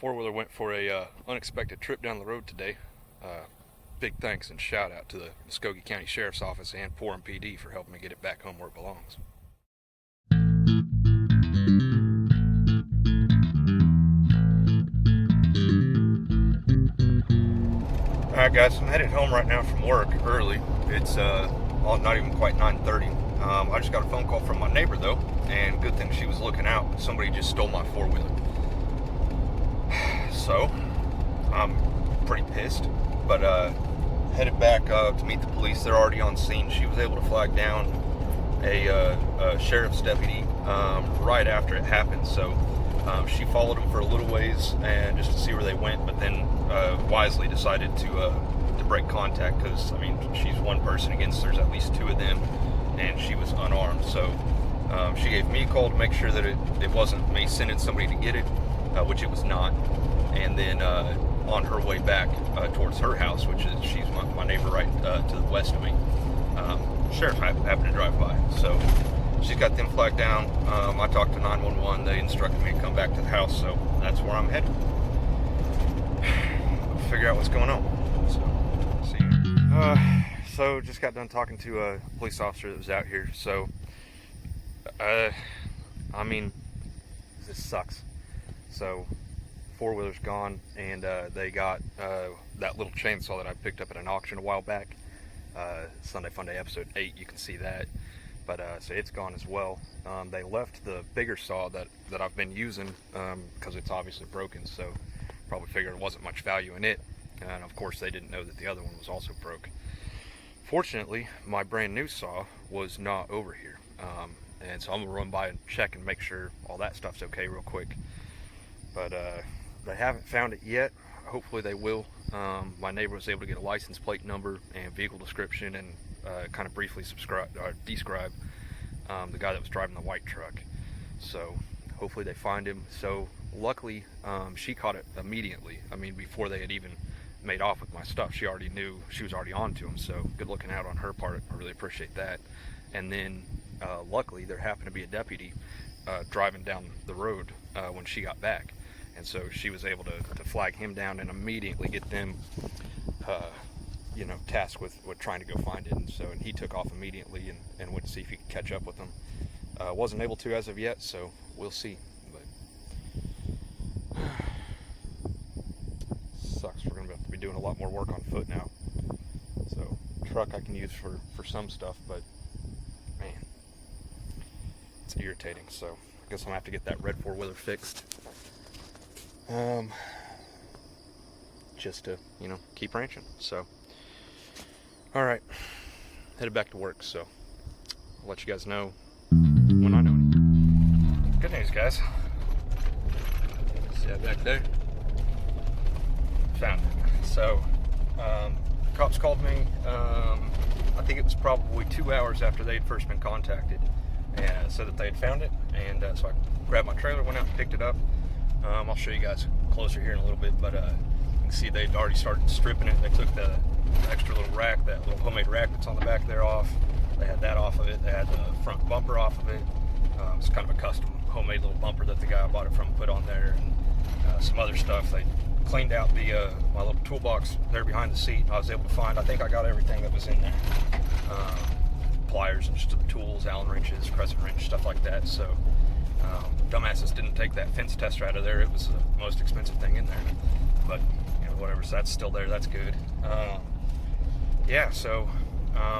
Four-wheeler went for a unexpected trip down the road today. Big thanks and shout out to the Muskogee County Sheriff's Office and Porum PD for helping me get it back home where it belongs. Alright guys, I'm headed home right now from work early. It's not even quite 9:30. I just got a phone call from my neighbor though, and good thing she was looking out. Somebody just stole my four-wheeler. So, I'm pretty pissed, but headed back to meet the police. They're already on scene. She was able to flag down a sheriff's deputy right after it happened, so she followed them for a little ways and just to see where they went, but then wisely decided to break contact because, I mean, she's one person against, there's at least two of them, and she was unarmed. So she gave me a call to make sure that it wasn't me sending somebody to get it, which it was not. And then on her way back towards her house, which is, she's my neighbor right to the west of me, sheriff happened to drive by. So she's got them flagged down. I talked to 911. They instructed me to come back to the house, so that's where I'm headed. Figure out what's going on. So, see you. So just got done talking to a police officer that was out here. So, I mean, this sucks. So, four-wheeler's gone, and they got that little chainsaw that I picked up at an auction a while back. Sunday Funday episode 8, you can see that. But so it's gone as well. They left the bigger saw that I've been using because it's obviously broken, so probably figured there wasn't much value in it. And of course they didn't know that the other one was also broke. Fortunately, my brand new saw was not over here. And so I'm gonna run by and check and make sure all that stuff's okay real quick. But they haven't found it yet. Hopefully they will. My neighbor was able to get a license plate number and vehicle description and kind of briefly describe the guy that was driving the white truck. So hopefully they find him. So luckily she caught it immediately. I mean, before they had even made off with my stuff, she already knew, she was already on to him. So good looking out on her part. I really appreciate that. And then luckily there happened to be a deputy driving down the road when she got back. And so she was able to flag him down and immediately get them, tasked with trying to go find it. And so he took off immediately and went to see if he could catch up with them. Wasn't able to as of yet, so we'll see. But sucks. We're going to have to be doing a lot more work on foot now. So truck I can use for some stuff, but man, it's irritating. So I guess I'm going to have to get that red four-wheeler fixed. Just to, keep ranching. So, all right, headed back to work. So I'll let you guys know when I know anything. Good news, guys. See that back there? Found it. So, cops called me. I think it was probably 2 hours after they had first been contacted, and said that they had found it. And so I grabbed my trailer, went out and picked it up. I'll show you guys closer here in a little bit, but you can see they'd already started stripping it. They took the extra little rack, that little homemade rack that's on the back there, off. They had that off of it. They had the front bumper off of it. It's kind of a custom homemade little bumper that the guy I bought it from put on there, and some other stuff. They cleaned out my little toolbox there behind the seat. I was able to find, I think I got everything that was in there. Pliers and just the tools, Allen wrenches, crescent wrench, stuff like that. So dumbasses didn't take that fence tester out of there. It was the most expensive thing in there, but whatever. So that's still there. That's good. Yeah. So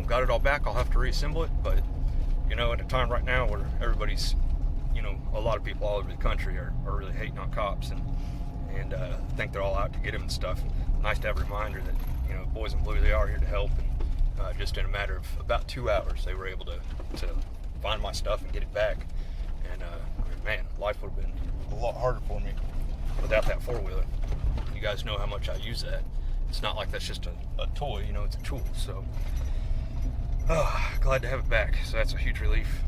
got it all back. I'll have to reassemble it, but at a time right now where everybody's, a lot of people all over the country are really hating on cops and think they're all out to get them and stuff. Nice to have a reminder that boys in blue, they are here to help. And just in a matter of about 2 hours, they were able to find my stuff and get it back. And man, life would have been a lot harder for me without that four-wheeler. You guys know how much I use that. It's not like that's just a toy, it's a tool. So glad to have it back. So that's a huge relief.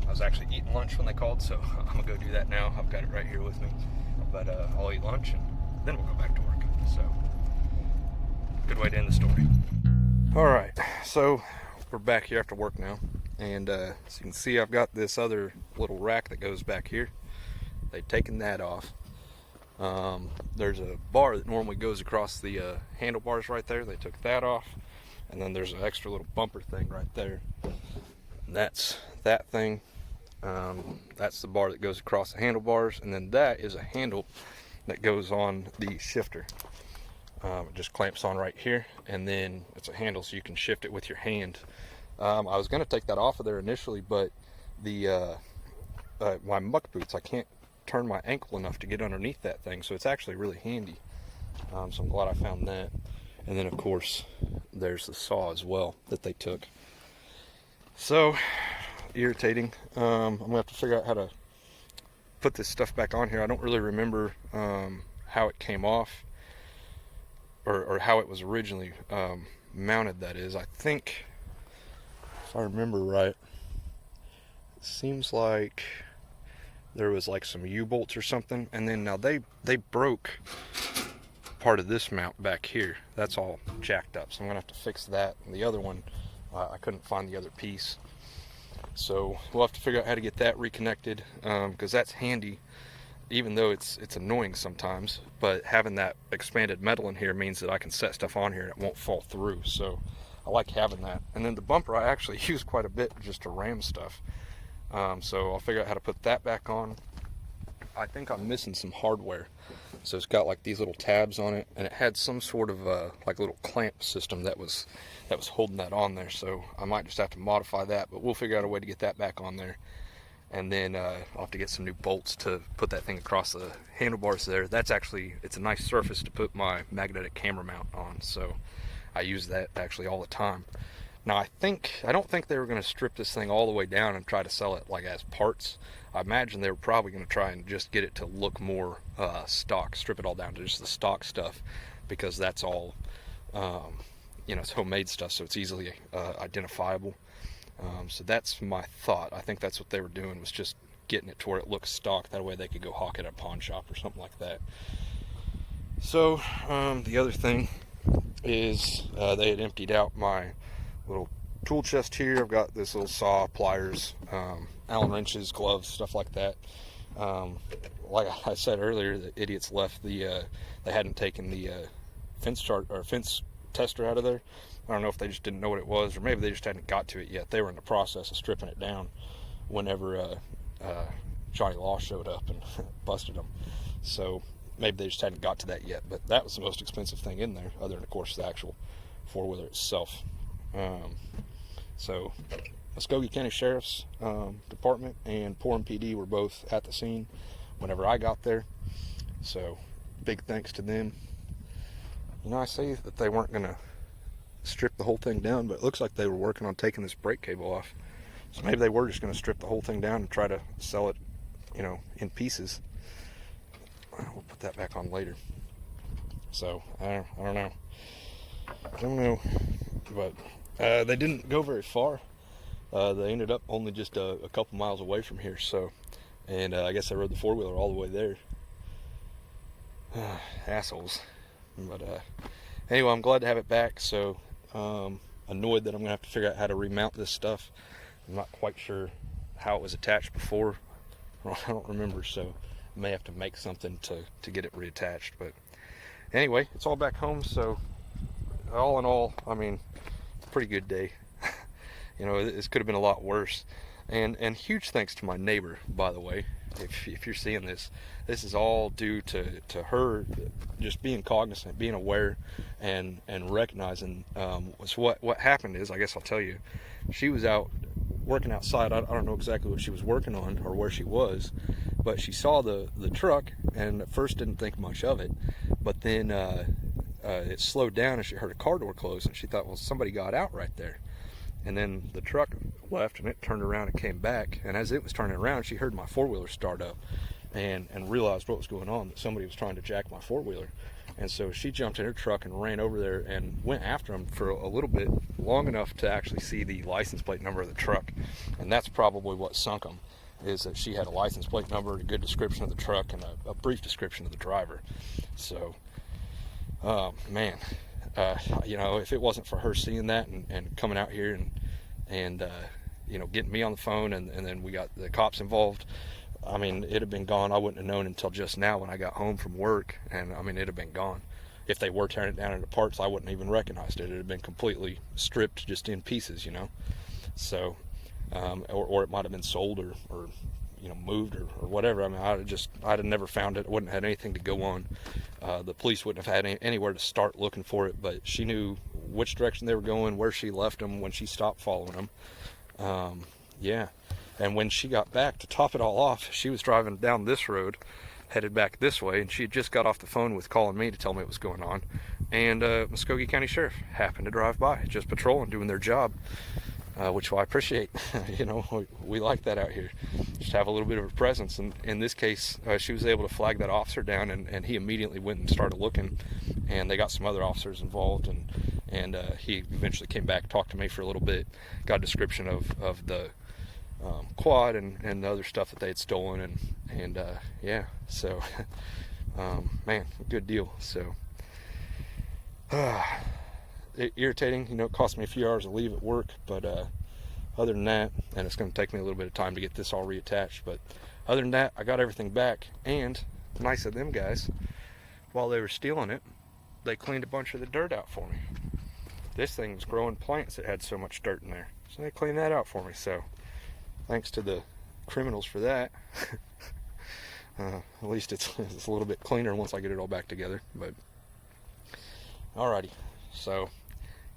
I was actually eating lunch when they called, so I'm gonna go do that now. I've got it right here with me, but I'll eat lunch and then we'll go back to work. So good way to end the story. All right, so we're back here after work now. And so you can see I've got this other little rack that goes back here. They've taken that off. There's a bar that normally goes across the handlebars right there. They took that off. And then there's an extra little bumper thing right there. And that's that thing. That's the bar that goes across the handlebars. And then that is a handle that goes on the shifter. It just clamps on right here. And then it's a handle so you can shift it with your hand. I was going to take that off of there initially, but the my muck boots, I can't turn my ankle enough to get underneath that thing, so it's actually really handy. So I'm glad I found that. And then of course there's the saw as well that they took. So irritating. I'm gonna have to figure out how to put this stuff back on here. I don't really remember how it came off, or how it was originally mounted, that is. I think, if I remember right, it seems like there was like some U-bolts or something, and then now they broke part of this mount back here. That's all jacked up, so I'm gonna have to fix that. And the other one, I couldn't find the other piece, so we'll have to figure out how to get that reconnected, because that's handy, even though it's annoying sometimes. But having that expanded metal in here means that I can set stuff on here and it won't fall through, so I like having that. And then the bumper I actually use quite a bit just to ram stuff. So I'll figure out how to put that back on. I think I'm missing some hardware. So it's got like these little tabs on it, and it had some sort of like little clamp system that was holding that on there. So I might just have to modify that, but we'll figure out a way to get that back on there. And then I'll have to get some new bolts to put that thing across the handlebars there. That's actually, it's a nice surface to put my magnetic camera mount on, so I use that actually all the time. Now I don't think they were going to strip this thing all the way down and try to sell it like as parts. I imagine they were probably going to try and just get it to look more stock, strip it all down to just the stock stuff, because that's all, it's homemade stuff, so it's easily identifiable. So that's my thought. I think that's what they were doing, was just getting it to where it looks stock. That way they could go hawk it at a pawn shop or something like that. So the other thing is they had emptied out my little tool chest here. I've got this little saw, pliers, Allen wrenches, gloves, stuff like that. Like I said earlier, the idiots left they hadn't taken the fence tester out of there. I don't know if they just didn't know what it was, or maybe they just hadn't got to it yet. They were in the process of stripping it down whenever Johnny Law showed up and busted them. So maybe they just hadn't got to that yet. But that was the most expensive thing in there, other than, of course, the actual four-wheeler itself. So Muskogee County Sheriff's Department and Porum PD were both at the scene whenever I got there. So big thanks to them. I say that they weren't going to strip the whole thing down, but it looks like they were working on taking this brake cable off. So maybe they were just going to strip the whole thing down and try to sell it, in pieces. We'll put that back on later. So I don't know. But they didn't go very far. They ended up only just a couple miles away from here. So, and I guess I rode the four-wheeler all the way there. Assholes. But anyway, I'm glad to have it back. So annoyed that I'm gonna have to figure out how to remount this stuff. I'm not quite sure how it was attached before. I don't remember, so I may have to make something to get it reattached. But anyway, it's all back home. So all in all, I mean, pretty good day. This could have been a lot worse. And huge thanks to my neighbor, by the way. If you're seeing this, this is all due to her just being cognizant, being aware, and recognizing what happened is, I guess I'll tell you, she was out working outside. I don't know exactly what she was working on or where she was, but she saw the truck and at first didn't think much of it, but then it slowed down and she heard a car door close and she thought, well, somebody got out right there. And then the truck left and it turned around and came back, and as it was turning around, she heard my four-wheeler start up and realized what was going on, that somebody was trying to jack my four-wheeler. And so she jumped in her truck and ran over there and went after him for a little bit, long enough to actually see the license plate number of the truck. And that's probably what sunk them, is that she had a license plate number, a good description of the truck, and a brief description of the driver. So man, if it wasn't for her seeing that and coming out here and getting me on the phone, and then we got the cops involved, I mean, it'd have been gone. I wouldn't have known until just now when I got home from work, and I mean, it'd have been gone. If they were tearing it down into parts, I wouldn't even recognized it. It'd have been completely stripped, just in pieces, you know. So, or it might have been sold or you know, moved or whatever. I mean, I'd have never found it. I wouldn't have had anything to go on. The police wouldn't have had anywhere to start looking for it, but she knew which direction they were going, where she left them when she stopped following them. Yeah. And when she got back, to top it all off, she was driving down this road, headed back this way, and she had just got off the phone with calling me to tell me what was going on. And Muskogee County Sheriff happened to drive by, just patrolling, doing their job, which I appreciate. You know, we like that out here. Just have a little bit of a presence. And in this case, she was able to flag that officer down, and he immediately went and started looking. And they got some other officers involved, and he eventually came back, talked to me for a little bit, got a description of the quad and the other stuff that they had stolen, and yeah, so man, good deal. So irritating, you know. It cost me a few hours of leave at work, but other than that, and it's going to take me a little bit of time to get this all reattached, but other than that, I got everything back. And nice of them guys, while they were stealing it, they cleaned a bunch of the dirt out for me. This thing was growing plants that had so much dirt in there, so they cleaned that out for me. So thanks to the criminals for that. At least it's a little bit cleaner once I get it all back together. But alrighty, so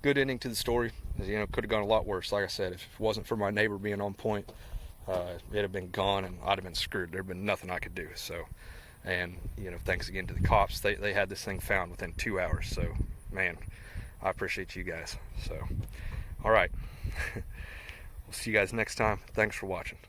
good ending to the story. You know, could have gone a lot worse. Like I said, if it wasn't for my neighbor being on point, it'd have been gone and I'd have been screwed. There'd been nothing I could do. So, and you know, thanks again to the cops. They had this thing found within 2 hours. So, man, I appreciate you guys. So, all right. We'll see you guys next time. Thanks for watching.